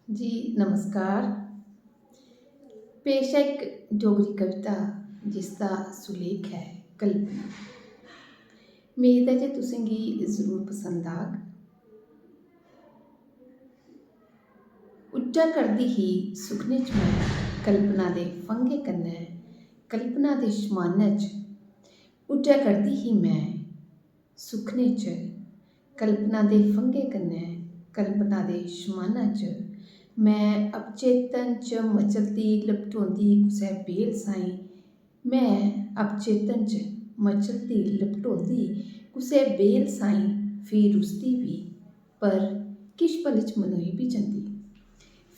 जी नमस्कार। पेश है एक डोगरी कविता जिसका सुलेख है कल्पना। मेद है जे तुसेंगी जरूर पसंद आग। उड्डा करदी ही सुखने च मैं कल्पना दे फंगे कन्नै, कल्पना दे शमानै च उड्डा करदी ही मैं सुखने च, कल्पना दे फंगे कन्नै, कल्पना दे शमानै च मैं अपचेतन च मचलदी लपटोंदी कुसै बेल साई। मैं अपचेतन च मचलदी लपटोंदी कुसै बेल साई, फ्ही रुसदी बी पर किश पल च मनोई बी जंदी।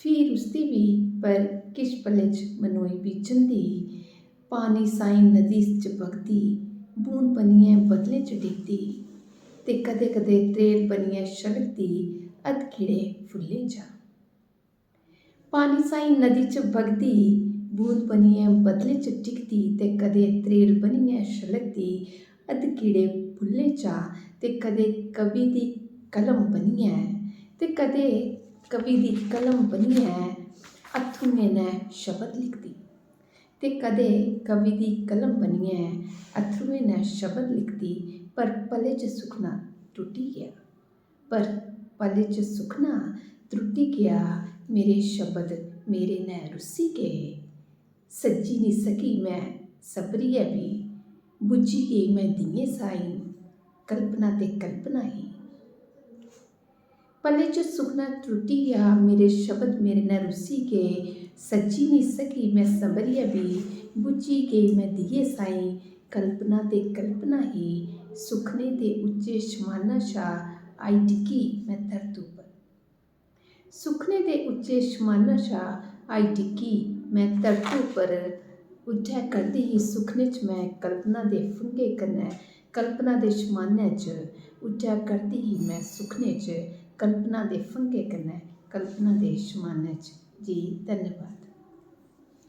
फ्ही रुसदी बी पर किश पल च मनोई बी जंदी। पानी साई नदी च बगदी, बूंद बनियै बदलें च डिगदी, ते कदें कदें त्रेल बनियै छलकदी अध खिड़े फुल्लें चा। पानी साई नदी च बगदी, बूंद बनियै बदलें च डिगदी, ते कदें त्रेल बनियै छलकदी अध खिड़े फुल्लें चा। ते कदें कवि दी कलम बनियै, ते कदें कवि दी कलम बनियै अत्थरुएं नै शब्द लिखदी। ते कदें कवि दी कलम बनियै अत्थरुएं नै शब्द लिखदी। पर पले च सुखना टुटी गेआ, पर पले च सुखना त्रुट्टी गेआ। मेरे शब्द मेरे नै रुस्सी गए, सज्जी नी सकी मैं सबरियै बी, बुझी गेई मैं दियें साई, कल्पना ते कल्पना ही। पले च सुखना त्रुट्टी गेआ, मेरे शब्द मेरे नै रुस्सी गए, सज्जी नी सकी मैं सबरियै बी, बुझी गेई मैं दिये साई, कल्पना ते कल्पना ही। सुखने दे उच्चे शमाना शा आई डिग्गी मैं धरतू पर, सुखने दे उच्चे शमाना शा आई डिग्गी मैं धरतू पर। उड्डै करदी ही सुखने च मैं कल्पना दे फंगे कन्नै, कल्पना दे शमानै च उड्डै करदी ही मैं सुखने च, कल्पना दे फंगे कन्नै, कल्पना दे शमानै च। जी धन्यवाद।